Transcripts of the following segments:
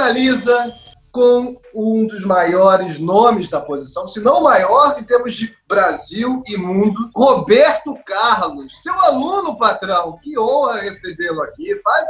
finaliza com um dos maiores nomes da posição, se não o maior em termos de Brasil e mundo, Roberto Carlos. Seu aluno, patrão, que honra recebê-lo aqui. Faz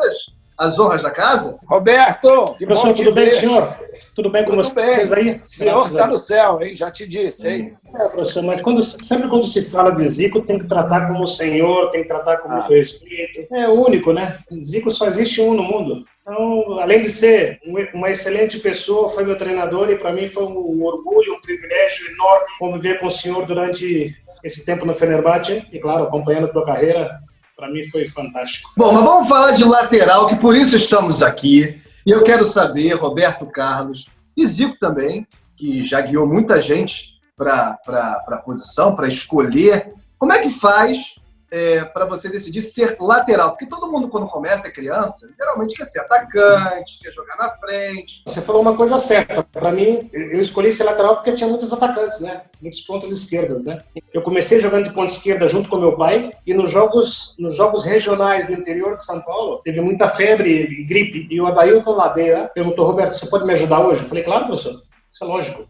as honras da casa. Roberto, que professor, tudo bem, senhor? Tudo bem com vocês aí? O senhor está no céu, hein? Já te disse, hein? Professor, mas sempre quando se fala de Zico, tem que tratar como senhor, tem que tratar com muito respeito. É único, né? Zico só existe um no mundo. Então, além de ser uma excelente pessoa, foi meu treinador e para mim foi um orgulho, um privilégio enorme conviver com o senhor durante esse tempo no Fenerbahçe e, claro, acompanhando a tua carreira. Para mim foi fantástico. Bom, mas vamos falar de lateral, que por isso estamos aqui. E eu quero saber, Roberto Carlos, e Zico também, que já guiou muita gente para a posição, para escolher. Como é que faz para você decidir ser lateral? Porque todo mundo, quando começa, é criança, geralmente quer ser atacante, quer jogar na frente. Você falou uma coisa certa. Para mim, eu escolhi ser lateral porque tinha muitos atacantes, né? Muitos pontas esquerdas, né? Eu comecei jogando de ponta esquerda junto com meu pai e nos jogos regionais do interior de São Paulo, teve muita febre e gripe. E o Adailton Ladeira perguntou: Roberto, você pode me ajudar hoje? Eu falei: claro, professor. Isso é lógico.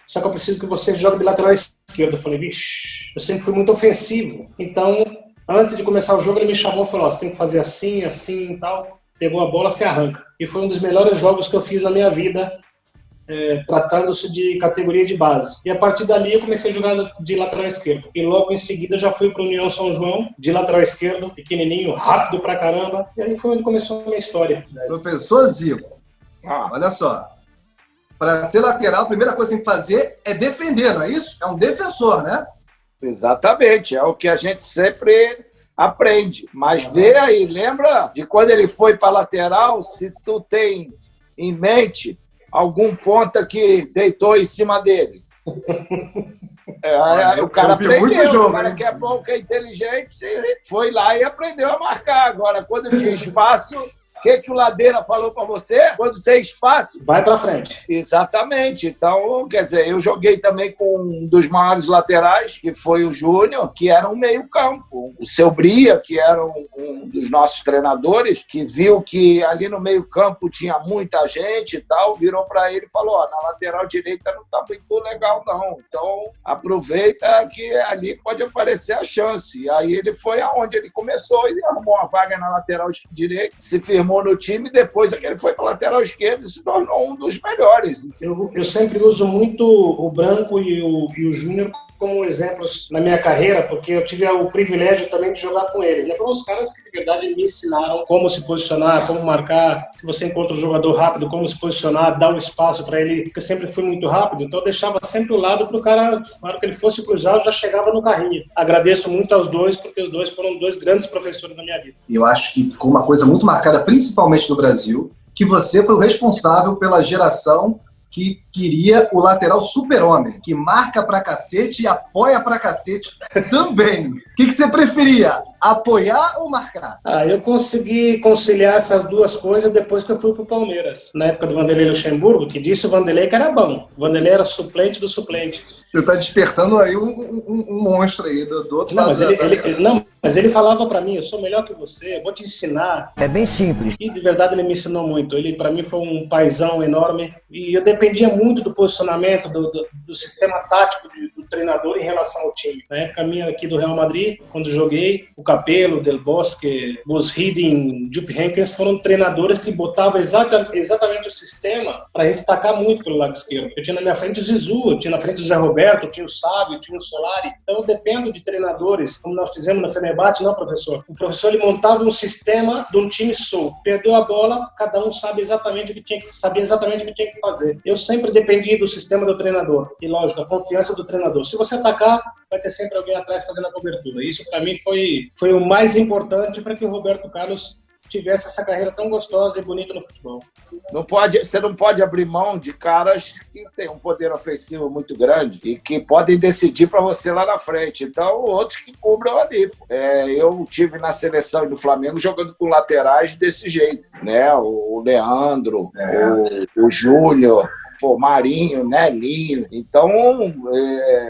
Só que eu preciso que você jogue de lateral esquerdo. Eu falei: vixe, eu sempre fui muito ofensivo. Então, antes de começar o jogo, ele me chamou e falou: você tem que fazer assim, assim e tal. Pegou a bola, se arranca. E foi um dos melhores jogos que eu fiz na minha vida, tratando-se de categoria de base. E a partir dali eu comecei a jogar de lateral esquerdo. E logo em seguida já fui para o União São João, de lateral esquerdo, pequenininho, rápido pra caramba. E aí foi onde começou a minha história. Professor Zico, olha só. Para ser lateral, a primeira coisa que tem que fazer é defender, não é isso? É um defensor, né? Exatamente, é o que a gente sempre aprende. Mas vê aí, lembra de quando ele foi para lateral, se tu tem em mente algum ponta que deitou em cima dele. O cara aprendeu, o cara que é bom, que é inteligente, foi lá e aprendeu a marcar. Agora, quando tinha espaço... O que o Ladeira falou para você? Quando tem espaço... vai para frente. Exatamente. Então, quer dizer, eu joguei também com um dos maiores laterais, que foi o Júnior, que era um meio-campo. O Seu Bria, que era um dos nossos treinadores, que viu que ali no meio-campo tinha muita gente e tal, virou para ele e falou: na lateral direita não está muito legal, não. Então, aproveita que ali pode aparecer a chance. E aí ele foi aonde ele começou e arrumou uma vaga na lateral direita, se firmou no time, depois ele foi para a lateral esquerda e se tornou um dos melhores. Eu sempre uso muito o Branco e o Júnior como exemplos na minha carreira, porque eu tive o privilégio também de jogar com eles. Né? Foram os caras que, de verdade, me ensinaram como se posicionar, como marcar, se você encontra um jogador rápido, como se posicionar, dar o espaço para ele, porque eu sempre fui muito rápido, então eu deixava sempre o lado para o cara, na hora que ele fosse cruzar, eu já chegava no carrinho. Agradeço muito aos dois, porque os dois foram dois grandes professores da minha vida. Eu acho que ficou uma coisa muito marcada, principalmente no Brasil, que você foi o responsável pela geração que queria o lateral super-homem, que marca pra cacete e apoia pra cacete também. O que você preferia, apoiar ou marcar? Eu consegui conciliar essas duas coisas depois que eu fui pro Palmeiras. Na época do Vanderlei Luxemburgo, que disse o Vanderlei que era bom. O Vanderlei era suplente do suplente. Você tá despertando aí um monstro aí do outro lado. Mas ele falava pra mim: eu sou melhor que você, eu vou te ensinar. É bem simples. E de verdade ele me ensinou muito. Ele pra mim foi um paizão enorme. E eu dependia muito do posicionamento, do sistema tático do treinador em relação ao time. Na época minha aqui do Real Madrid, quando joguei, o Capello, Del Bosque, Gus Hiddink, Jupp Heynckes foram treinadores que botavam exatamente o sistema pra gente tacar muito pelo lado esquerdo. Eu tinha na minha frente o Zizou, eu tinha na frente o Zé Roberto, eu tinha o Sábio, eu tinha o Solari. Então eu dependo de treinadores, como nós fizemos na Fenerbahçe, não, professor? O professor ele montava um sistema de um time solto. Perdeu a bola, cada um sabia exatamente o que tinha que fazer. Eu sempre dependi do sistema do treinador. E, lógico, a confiança do treinador. Se você atacar, vai ter sempre alguém atrás fazendo a cobertura. Isso, para mim, foi o mais importante para que o Roberto Carlos tivesse essa carreira tão gostosa e bonita no futebol. Você não pode abrir mão de caras que têm um poder ofensivo muito grande e que podem decidir para você lá na frente. Então, outros que cubram ali. Eu tive na seleção do Flamengo jogando com laterais desse jeito, né? O Leandro, o Júnior, Marinho, Nelinho. Então,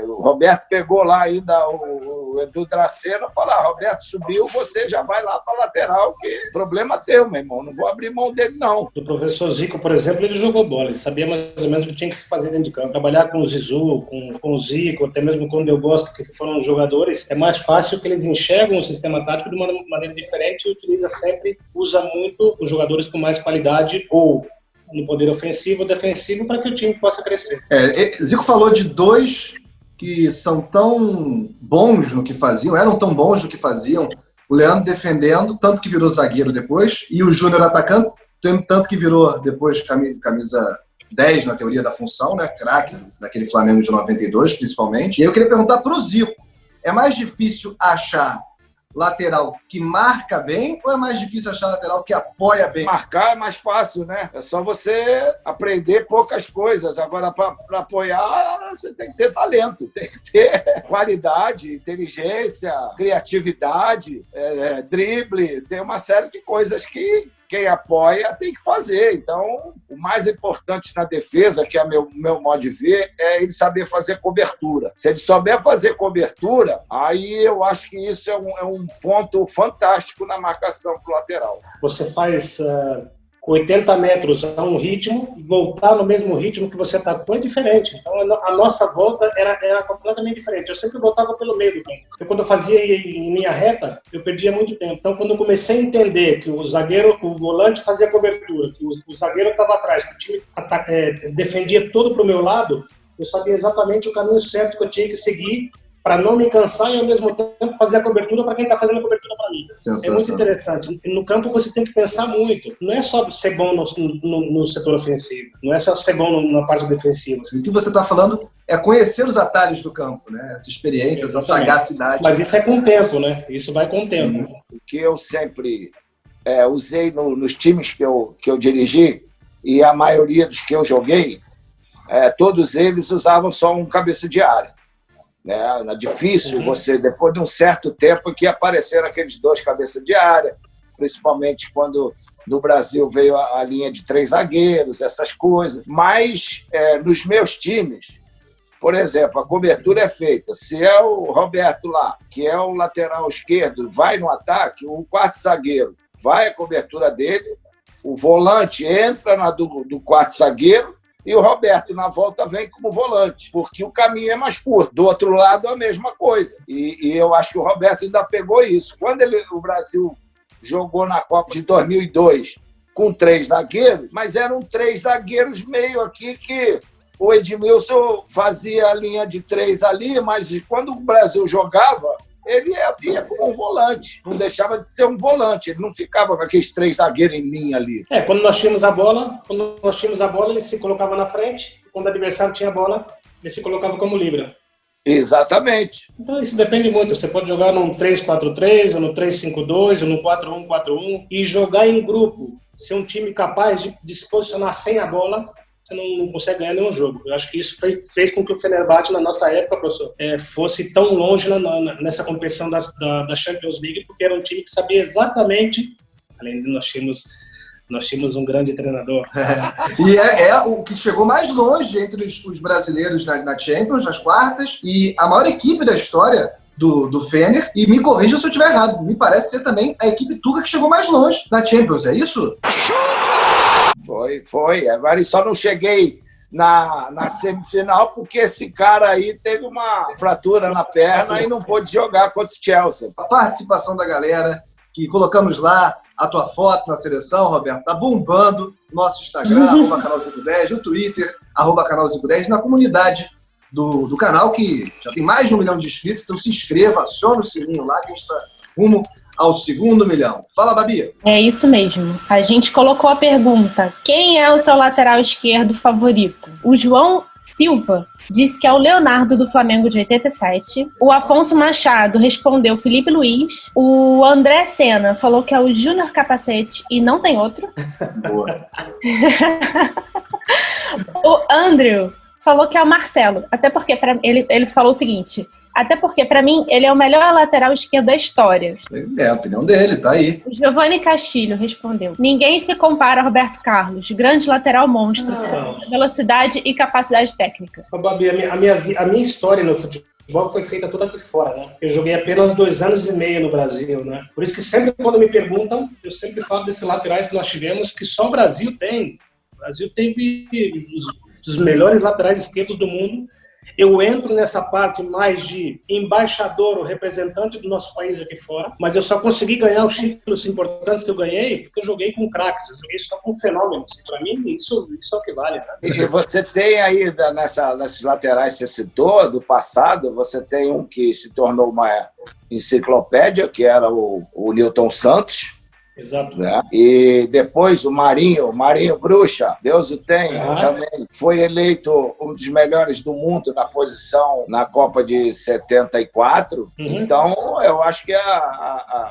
o Roberto pegou lá ainda o o Edu Dracena falar, Roberto subiu, você já vai lá para lateral, que problema teu, meu irmão, não vou abrir mão dele, não. O professor Zico, por exemplo, ele jogou bola, ele sabia mais ou menos o que tinha que se fazer dentro de campo. Trabalhar com o Zizu, com o Zico, até mesmo com o Del Bosque, que foram jogadores, é mais fácil que eles enxergam o sistema tático de uma maneira diferente e usa muito os jogadores com mais qualidade ou no poder ofensivo ou defensivo para que o time possa crescer. Zico falou de dois que são tão bons no que faziam, eram tão bons no que faziam, o Leandro defendendo, tanto que virou zagueiro depois, e o Júnior atacando, tanto que virou depois camisa 10 na teoria da função, né? Craque daquele Flamengo de 92, principalmente. E aí eu queria perguntar para o Zico, é mais difícil achar lateral que marca bem ou é mais difícil achar lateral que apoia bem? Marcar é mais fácil, né? É só você aprender poucas coisas. Agora, para apoiar, você tem que ter talento, tem que ter qualidade, inteligência, criatividade, drible. Tem uma série de coisas que quem apoia tem que fazer. Então, o mais importante na defesa, que é meu modo de ver, é ele saber fazer cobertura. Se ele souber fazer cobertura, aí eu acho que isso é um ponto fantástico na marcação pro lateral. Você faz 80 metros a um ritmo e voltar no mesmo ritmo que você atacou é diferente. Então, a nossa volta era completamente diferente. Eu sempre voltava pelo meio do campo. Quando eu fazia em linha reta, eu perdia muito tempo. Então, quando eu comecei a entender que o volante fazia cobertura, que o zagueiro estava atrás, que o time defendia todo para o meu lado, eu sabia exatamente o caminho certo que eu tinha que seguir para não me cansar e, ao mesmo tempo, fazer a cobertura para quem está fazendo a cobertura para mim. É muito interessante. No campo, você tem que pensar muito. Não é só ser bom no setor ofensivo. Não é só ser bom na parte defensiva. O que você está falando é conhecer os atalhos do campo, né? Essa experiência, essa sagacidade. Mas isso é com o tempo, né? Isso vai com o tempo. O que eu sempre usei nos times que eu dirigi, e a maioria dos que eu joguei, todos eles usavam só um cabeça de área. É difícil você, depois de um certo tempo, que apareceram aqueles dois cabeças de área, principalmente quando no Brasil veio a linha de 3 zagueiros, essas coisas. Mas nos meus times, por exemplo, a cobertura é feita. Se é o Roberto lá, que é o lateral esquerdo, vai no ataque, o quarto zagueiro vai a cobertura dele, o volante entra na do quarto zagueiro, e o Roberto, na volta, vem como volante, porque o caminho é mais curto. Do outro lado, a mesma coisa. E eu acho que o Roberto ainda pegou isso. Quando o Brasil jogou na Copa de 2002 com 3 zagueiros, mas eram 3 zagueiros meio aqui que o Edmilson fazia a linha de 3 ali, mas quando o Brasil jogava, ele ia como um volante, não deixava de ser um volante, ele não ficava com aqueles 3 zagueiros em linha ali. Quando nós tínhamos a bola, ele se colocava na frente, quando o adversário tinha a bola, ele se colocava como líbero. Exatamente. Então isso depende muito, você pode jogar num 3-4-3, ou no 3-5-2, ou no 4-1-4-1, e jogar em grupo, ser um time capaz de se posicionar sem a bola, você não consegue ganhar nenhum jogo. Eu acho que isso fez com que o Fenerbahçe, na nossa época, professor, fosse tão longe nessa competição da Champions League, porque era um time que sabia exatamente, além de nós tínhamos um grande treinador. E o que chegou mais longe entre os brasileiros na Champions, nas quartas, e a maior equipe da história do Fener, e me corrija se eu estiver errado, me parece ser também a equipe turca que chegou mais longe na Champions, é isso? Foi. Agora eu só não cheguei na semifinal porque esse cara aí teve uma fratura na perna e não pôde jogar contra o Chelsea. A participação da galera, que colocamos lá a tua foto na seleção, Roberto, tá bombando no nosso Instagram, @canal510, no Twitter, @canal510, na comunidade do canal, que já tem mais de 1 milhão de inscritos, então se inscreva, acione o sininho lá, que a gente está rumo ao 2º milhão. Fala, Babi. É isso mesmo. A gente colocou a pergunta: quem é o seu lateral esquerdo favorito? O João Silva disse que é o Leonardo do Flamengo de 87. O Afonso Machado respondeu Felipe Luiz. O André Senna falou que é o Júnior Capacete e não tem outro. Boa. O Andrew falou que é o Marcelo. Até porque ele falou o seguinte: até porque, para mim, ele é o melhor lateral esquerdo da história. É a opinião dele, tá aí. O Giovanni Castilho respondeu: ninguém se compara a Roberto Carlos, grande lateral monstro, velocidade e capacidade técnica. Babi, a minha história no futebol futebol foi feita toda aqui fora, né? Eu joguei apenas 2 anos e meio no Brasil, né? Por isso que sempre quando me perguntam, eu sempre falo desses laterais que nós tivemos, que só o Brasil tem. O Brasil teve os melhores laterais esquerdos do mundo. Eu entro nessa parte mais de embaixador ou representante do nosso país aqui fora, mas eu só consegui ganhar os títulos importantes que eu ganhei porque eu joguei com craques, eu joguei só com fenômenos. Para mim, isso é o que vale. Né? E você tem aí, nesses laterais que você citou, do passado, você tem um que se tornou uma enciclopédia, que era o Nilton Santos. Exato. Né? E depois o Marinho Bruxa, Deus o tenha, também foi eleito um dos melhores do mundo na posição na Copa de 74. Então, eu acho que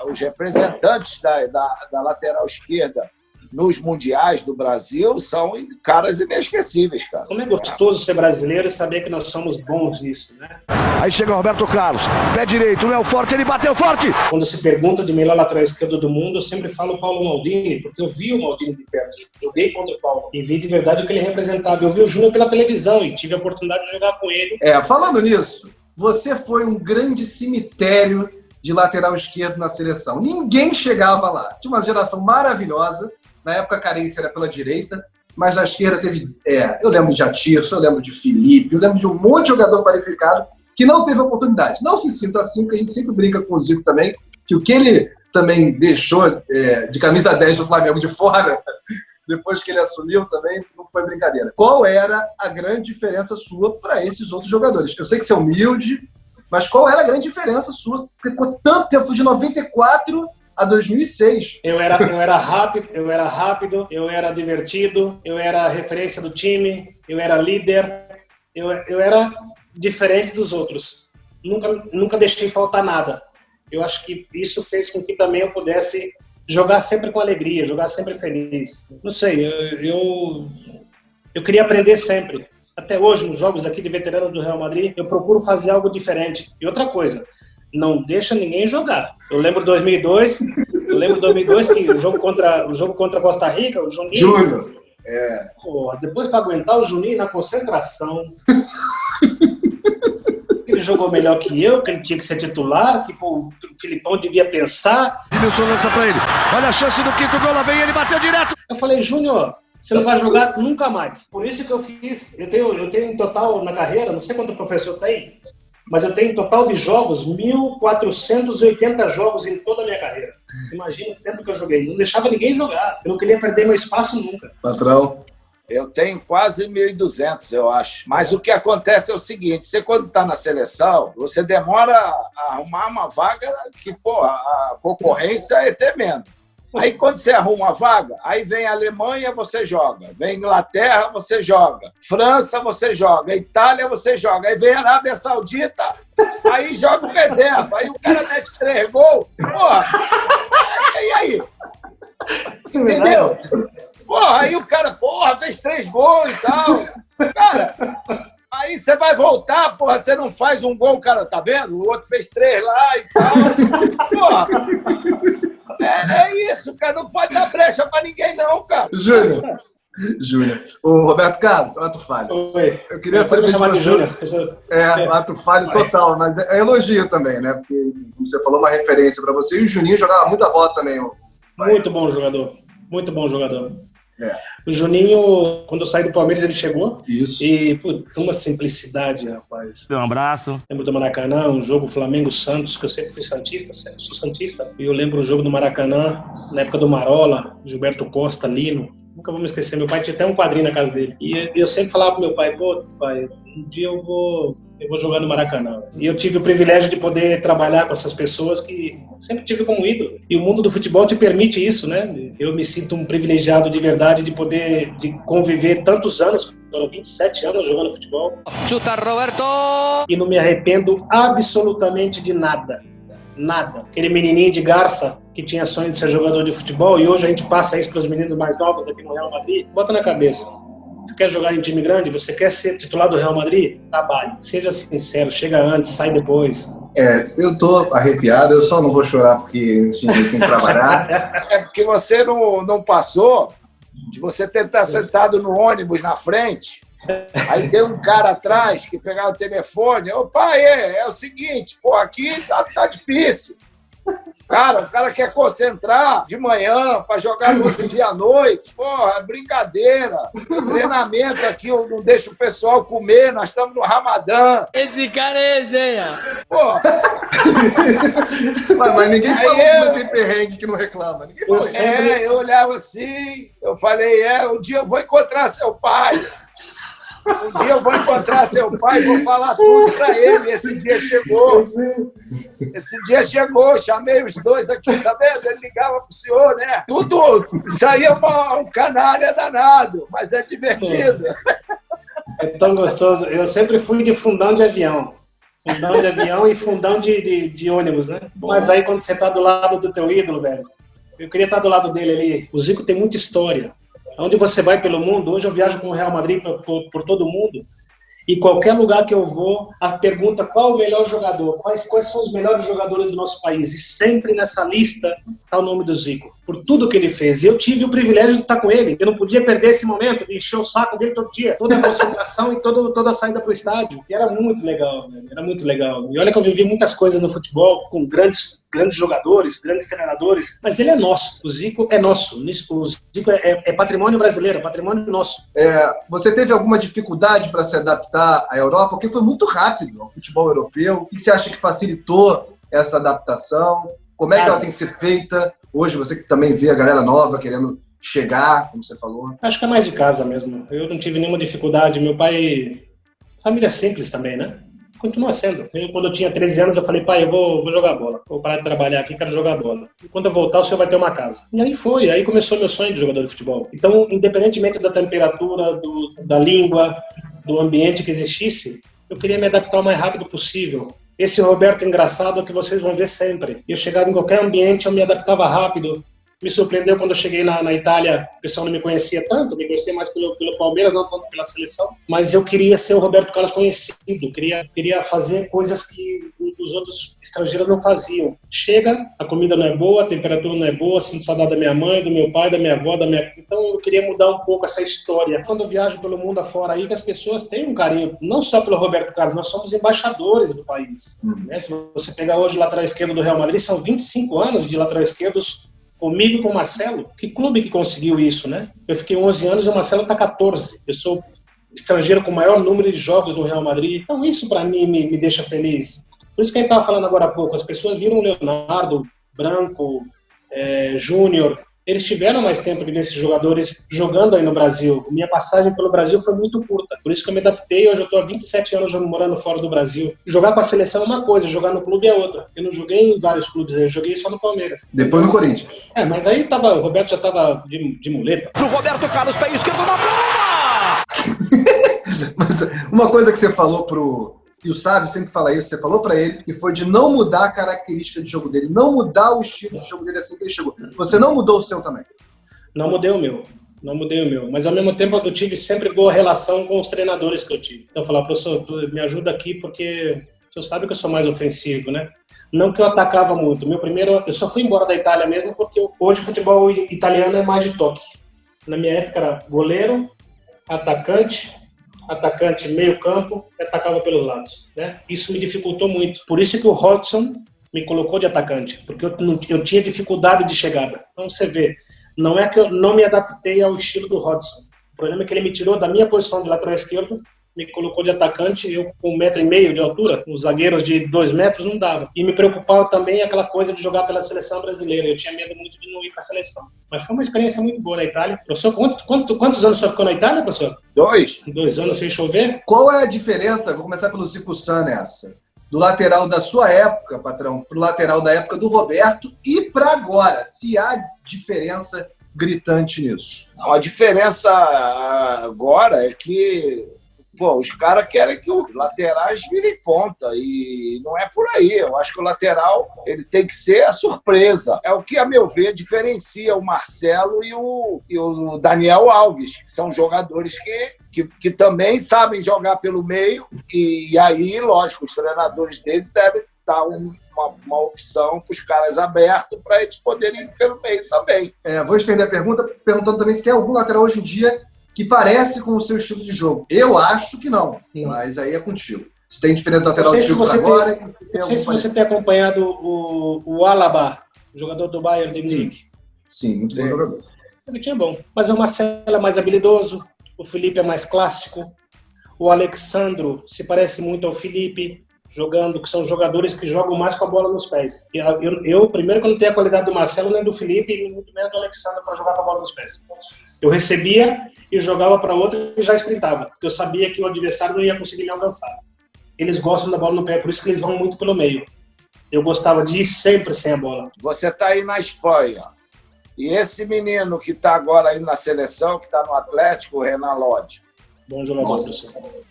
os representantes da lateral esquerda nos mundiais do Brasil são caras inesquecíveis, cara. Como é gostoso ser brasileiro e saber que nós somos bons nisso, né? Aí chega o Roberto Carlos, pé direito, não é o forte, ele bateu forte! Quando se pergunta de melhor lateral esquerdo do mundo, eu sempre falo Paulo Maldini, porque eu vi o Maldini de perto, joguei contra o Paulo e vi de verdade o que ele representava. Eu vi o Júnior pela televisão e tive a oportunidade de jogar com ele. Falando nisso, você foi um grande cemitério de lateral esquerdo na seleção. Ninguém chegava lá. Tinha uma geração maravilhosa. Na época a carência era pela direita, mas na esquerda teve... eu lembro de Atirson, eu lembro de Felipe, eu lembro de um monte de jogador qualificado que não teve oportunidade. Não se sinta assim, que a gente sempre brinca com o Zico também, que o que ele também deixou de camisa 10 do Flamengo de fora, depois que ele assumiu também, não foi brincadeira. Qual era a grande diferença sua para esses outros jogadores? Eu sei que você é humilde, mas qual era a grande diferença sua? Porque ficou tanto tempo, de 94... a 2006. Eu era rápido, eu era divertido, eu era referência do time, eu era líder, eu era diferente dos outros. Nunca deixei faltar nada. Eu acho que isso fez com que também eu pudesse jogar sempre com alegria, jogar sempre feliz. Não sei, eu queria aprender sempre. Até hoje, nos jogos aqui de veteranos do Real Madrid, eu procuro fazer algo diferente. E outra coisa, não deixa ninguém jogar. Eu lembro 2002 que o jogo contra Costa Rica, o Juninho... Júnior. Depois para aguentar o Juninho na concentração. Ele jogou melhor que eu, que ele tinha que ser titular, que o Filipão devia pensar. Edilson lança pra ele. Olha a chance do quinto gol, lá vem ele, bateu direto. Eu falei, Júnior, você não vai jogar nunca mais. Por isso que eu fiz. Eu tenho em total na carreira, não sei quanto o professor tem, mas eu tenho em total de jogos 1.480 jogos em toda a minha carreira. Imagina o tempo que eu joguei. Não deixava ninguém jogar. Eu não queria perder meu espaço nunca. Patrão. Eu tenho quase 1.200, eu acho. Mas o que acontece é o seguinte, você quando está na seleção, você demora a arrumar uma vaga que, a concorrência é tremenda. Aí quando você arruma uma vaga, aí vem a Alemanha, você joga. Vem Inglaterra, você joga. França, você joga. Itália, você joga. Aí vem a Arábia Saudita, aí joga o reserva. Aí o cara mete 3 gols. Porra! E aí? Entendeu? Porra, aí o cara, fez 3 gols e tal. Cara, aí você vai voltar, você não faz um gol, o cara, tá vendo? O outro fez 3 lá e tal. Porra! É isso, cara. Não pode dar brecha pra ninguém, não, cara. Júnior. O Roberto Carlos, ato falho. Oi. Eu queria saber de você. Júnior. Ato falho total, mas é elogio também, né? Porque, como você falou, uma referência pra você. E o Juninho jogava muita bola também. Muito bom jogador. Muito bom jogador. O Juninho, quando eu saí do Palmeiras, ele chegou. Isso. E, putz, uma simplicidade, rapaz. Um abraço. Lembro do Maracanã, um jogo Flamengo-Santos, que eu sempre fui santista, sempre sou santista. E eu lembro o jogo do Maracanã, na época do Marola, Gilberto Costa, Lino. Nunca vou me esquecer, meu pai tinha até um quadrinho na casa dele. E eu sempre falava pro meu pai, pai, um dia eu vou jogar no Maracanã. E eu tive o privilégio de poder trabalhar com essas pessoas que sempre tive como ídolo. E o mundo do futebol te permite isso, né? Eu me sinto um privilegiado de verdade de poder conviver tantos anos, foram 27 anos jogando futebol. Chuta Roberto! E não me arrependo absolutamente de nada. Nada. Aquele menininho de Garça que tinha sonho de ser jogador de futebol e hoje a gente passa isso para os meninos mais novos aqui no Real Madrid, bota na cabeça. Você quer jogar em time grande? Você quer ser titular do Real Madrid? Trabalhe. Seja sincero, chega antes, sai depois. Eu tô arrepiado, eu só não vou chorar porque enfim, eu tenho que trabalhar. É porque você não passou de você ter estar sentado no ônibus na frente Aí tem um cara atrás que pegava o telefone. Ô, pai, é o seguinte, pô, aqui tá difícil. Cara, o cara quer concentrar de manhã para jogar no outro dia à noite. Porra, é brincadeira. Treinamento aqui, eu não deixo o pessoal comer, nós estamos no Ramadã. Esse cara é resenha. Porra. Mas ninguém falou que não tem perrengue, que não reclama. Ninguém falou isso. Eu olhava assim, eu falei, um dia eu vou encontrar seu pai. Um dia eu vou encontrar seu pai e vou falar tudo para ele. Esse dia chegou, chamei os dois aqui, tá vendo? Ele ligava pro senhor, né? Tudo, isso aí é um canalha danado, mas é divertido. É tão gostoso. Eu sempre fui de fundão de avião. Fundão de avião e fundão de ônibus, né? Mas aí quando você tá do lado do teu ídolo, velho, eu queria estar do lado dele ali. O Zico tem muita história. Onde você vai pelo mundo, hoje eu viajo com o Real Madrid por todo o mundo, e qualquer lugar que eu vou, a pergunta qual o melhor jogador, quais são os melhores jogadores do nosso país, e sempre nessa lista está o nome do Zico, por tudo que ele fez. E eu tive o privilégio de estar com ele, eu não podia perder esse momento, de encher o saco dele todo dia, toda a concentração e toda a saída para o estádio. E era muito legal, né? Era muito legal. E olha que eu vivi muitas coisas no futebol, com grandes jogadores, grandes treinadores, mas ele é nosso, o Zico é nosso, o Zico é patrimônio brasileiro, é patrimônio nosso. Você teve alguma dificuldade para se adaptar à Europa? Porque foi muito rápido ao futebol europeu. O que você acha que facilitou essa adaptação? Como é que ela tem que ser feita? Hoje você que também vê a galera nova querendo chegar, como você falou. Acho que é mais de casa mesmo. Eu não tive nenhuma dificuldade. Meu pai, família simples também, né? Continua sendo. Quando eu tinha 13 anos, eu falei, pai, eu vou jogar bola. Vou parar de trabalhar aqui, quero jogar bola. E quando eu voltar, o senhor vai ter uma casa. E aí foi. Aí começou meu sonho de jogador de futebol. Então, independentemente da temperatura, da língua, do ambiente que existisse, eu queria me adaptar o mais rápido possível. Esse Roberto engraçado é o que vocês vão ver sempre. Eu chegava em qualquer ambiente, eu me adaptava rápido. Me surpreendeu quando eu cheguei na Itália, o pessoal não me conhecia tanto, me conhecia mais pelo Palmeiras, não tanto pela seleção, mas eu queria ser o Roberto Carlos conhecido, queria fazer coisas que os outros estrangeiros não faziam. Chega, a comida não é boa, a temperatura não é boa, sinto saudade da minha mãe, do meu pai, da minha avó, Então eu queria mudar um pouco essa história. Quando eu viajo pelo mundo afora aí, que as pessoas têm um carinho, não só pelo Roberto Carlos, nós somos embaixadores do país. Né? Se você pegar hoje o lateral esquerdo do Real Madrid, são 25 anos de lateral esquerdos comigo e com o Marcelo. Que clube que conseguiu isso, né? Eu fiquei 11 anos e o Marcelo está 14. Eu sou estrangeiro com o maior número de jogos no Real Madrid. Então isso para mim me deixa feliz. Por isso que a gente estava falando agora há pouco, as pessoas viram o Leonardo, Branco, Júnior, eles tiveram mais tempo que esses jogadores jogando aí no Brasil. Minha passagem pelo Brasil foi muito curta, por isso que eu me adaptei. Hoje eu estou há 27 anos morando fora do Brasil. Jogar com a seleção é uma coisa, jogar no clube é outra. Eu não joguei em vários clubes, eu joguei só no Palmeiras. Depois no Corinthians. Mas aí o Roberto já estava de muleta. Pro Roberto Carlos, pé esquerdo na bola! Mas uma coisa que você falou e o Sávio sempre fala isso, você falou pra ele, que foi de não mudar a característica de jogo dele, não mudar o estilo de jogo dele assim que ele chegou. Você não mudou o seu também? Não mudei o meu. Mas ao mesmo tempo eu tive sempre boa relação com os treinadores que eu tive. Então eu falava, professor, me ajuda aqui porque o senhor sabe que eu sou mais ofensivo, né? Não que eu atacava muito. Eu só fui embora da Itália mesmo porque hoje o futebol italiano é mais de toque. Na minha época era goleiro, atacante meio campo, e atacava pelos lados, né? Isso me dificultou muito. Por isso que o Hodgson me colocou de atacante, porque eu tinha dificuldade de chegada. Então você vê, não é que eu não me adaptei ao estilo do Hodgson. O problema é que ele me tirou da minha posição de lateral esquerdo, me colocou de atacante, eu com 1,5 m de altura, os zagueiros de 2 metros não dava. E me preocupava também aquela coisa de jogar pela seleção brasileira. Eu tinha medo muito de não ir para a seleção. Mas foi uma experiência muito boa na Itália. Professor, quantos anos você ficou na Itália, professor? 2. 2 anos sem chover? Qual é a diferença, vou começar pelo Zico San nessa, do lateral da sua época, patrão, pro lateral da época do Roberto e para agora? Se há diferença gritante nisso? A diferença agora é que os caras querem que os laterais virem ponta e não é por aí. Eu acho que o lateral ele tem que ser a surpresa. É o que, a meu ver, diferencia o Marcelo e o Daniel Alves, que são jogadores que também sabem jogar pelo meio e aí, lógico, os treinadores deles devem dar uma opção para os caras abertos para eles poderem ir pelo meio também. Vou estender a pergunta perguntando também se tem algum lateral hoje em dia que parece com o seu estilo de jogo. Eu acho que não, mas aí é contigo. Se tem diferença lateral do time agora... Não sei se você tem acompanhado o Alaba, jogador do Bayern de Munique. Sim, muito bom jogador. Ele tinha bom. Mas o Marcelo é mais habilidoso, o Felipe é mais clássico, o Alexandro se parece muito ao Felipe, jogando, que são jogadores que jogam mais com a bola nos pés. Eu primeiro, que eu não tenho a qualidade do Marcelo, nem do Felipe, e muito menos do Alexandre para jogar com a bola nos pés. Eu recebia e jogava para outro e já sprintava, porque eu sabia que o adversário não ia conseguir me alcançar. Eles gostam da bola no pé, por isso que eles vão muito pelo meio. Eu gostava de ir sempre sem a bola. Você está aí na Espanha, e esse menino que está agora aí na seleção, que está no Atlético, o Renan Lodge. Bom jogador, professor.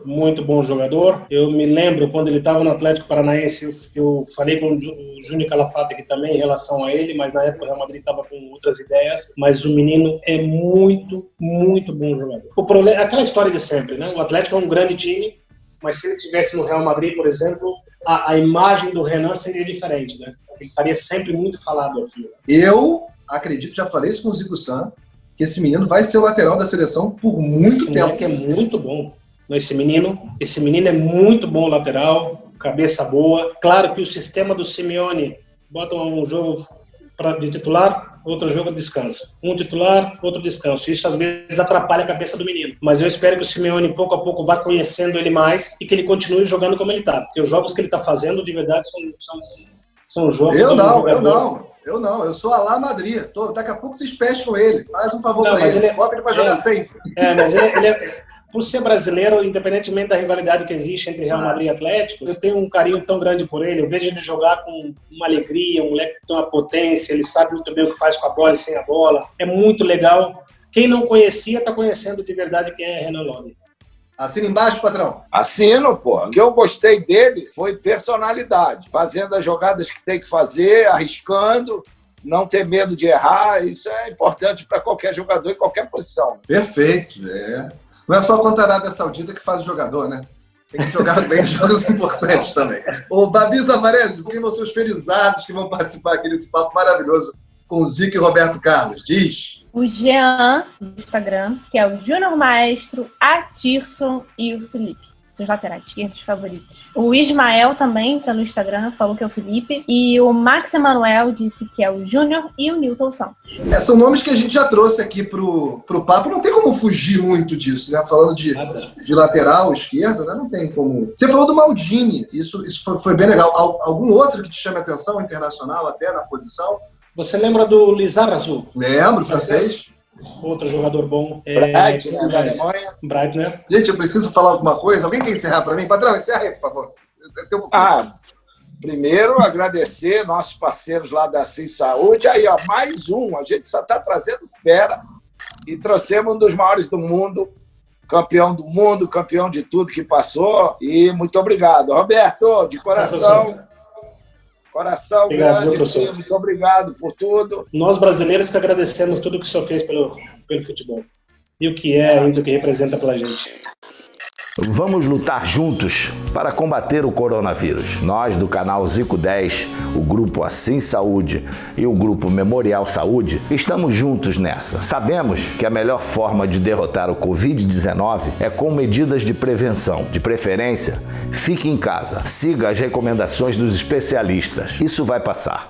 Muito bom jogador. Eu me lembro quando ele estava no Atlético Paranaense, eu falei com o Júnior Calafate aqui também em relação a ele, mas na época o Real Madrid estava com outras ideias. Mas o menino é muito, muito bom jogador. O problema é aquela história de sempre, né? O Atlético é um grande time, mas se ele estivesse no Real Madrid, por exemplo, a imagem do Renan seria diferente, né? Ele estaria sempre muito falado aqui. Eu acredito, já falei isso com o Zico San, que esse menino vai ser o lateral da seleção por muito tempo. Esse moleque é muito bom. Esse menino é muito bom lateral, cabeça boa. Claro que o sistema do Simeone bota um jogo de titular, outro jogo de descanso. Um titular, outro descanso. Isso às vezes atrapalha a cabeça do menino. Mas eu espero que o Simeone pouco a pouco vá conhecendo ele mais e que ele continue jogando como ele está. Porque os jogos que ele está fazendo, de verdade, são jogos... Eu não. Eu sou Alá Madrid. Daqui a pouco vocês pescam ele. Faz um favor pra ele. Bota ele pra jogar sempre. Mas ele por ser brasileiro, independentemente da rivalidade que existe entre Real Madrid e Atlético, eu tenho um carinho tão grande por ele. Eu vejo ele jogar com uma alegria, um moleque que tem uma potência, ele sabe muito bem o que faz com a bola e sem a bola. É muito legal. Quem não conhecia está conhecendo de verdade quem é Renan Lodge. Assina embaixo, patrão. Assino, pô. O que eu gostei dele foi personalidade. Fazendo as jogadas que tem que fazer, arriscando, não ter medo de errar. Isso é importante para qualquer jogador em qualquer posição. Perfeito. Não é só contra a Arábia Saudita que faz o jogador, né? Tem que jogar bem jogos importantes também. Ô, Babi Zavarese, quem vão ser os felizados que vão participar aqui desse papo maravilhoso com o Zico e Roberto Carlos? Diz. O Jean, do Instagram, que é o Júnior Maestro, a Tirson e o Felipe. Seus laterais esquerdos favoritos. O Ismael também, pelo Instagram, falou que é o Felipe. E o Max Emanuel disse que é o Júnior e o Nilton Santos. São nomes que a gente já trouxe aqui pro papo. Não tem como fugir muito disso, né? Falando de lateral esquerdo, né? Não tem como... Você falou do Maldini. Isso foi bem legal. Algum outro que te chame a atenção, internacional até, na posição? Você lembra do Lizarazu? Lembro, francês. Outro jogador bom. Breitner. Gente, eu preciso falar alguma coisa. Alguém quer encerrar para mim? Padrão, encerra aí, por favor. Primeiro, agradecer nossos parceiros lá da Sim Saúde. Aí, ó, mais um. A gente só está trazendo fera. E trouxemos um dos maiores do mundo, campeão do mundo, campeão de tudo que passou. E muito obrigado. Roberto, de coração... Coração obrigado, grande, muito obrigado por tudo. Nós brasileiros que agradecemos tudo que o senhor fez pelo futebol. E o que é ainda o que representa pela gente. Vamos lutar juntos para combater o coronavírus. Nós do canal Zico 10, o grupo Assim Saúde e o grupo Memorial Saúde estamos juntos nessa. Sabemos que a melhor forma de derrotar o Covid-19 é com medidas de prevenção. De preferência, fique em casa, siga as recomendações dos especialistas. Isso vai passar.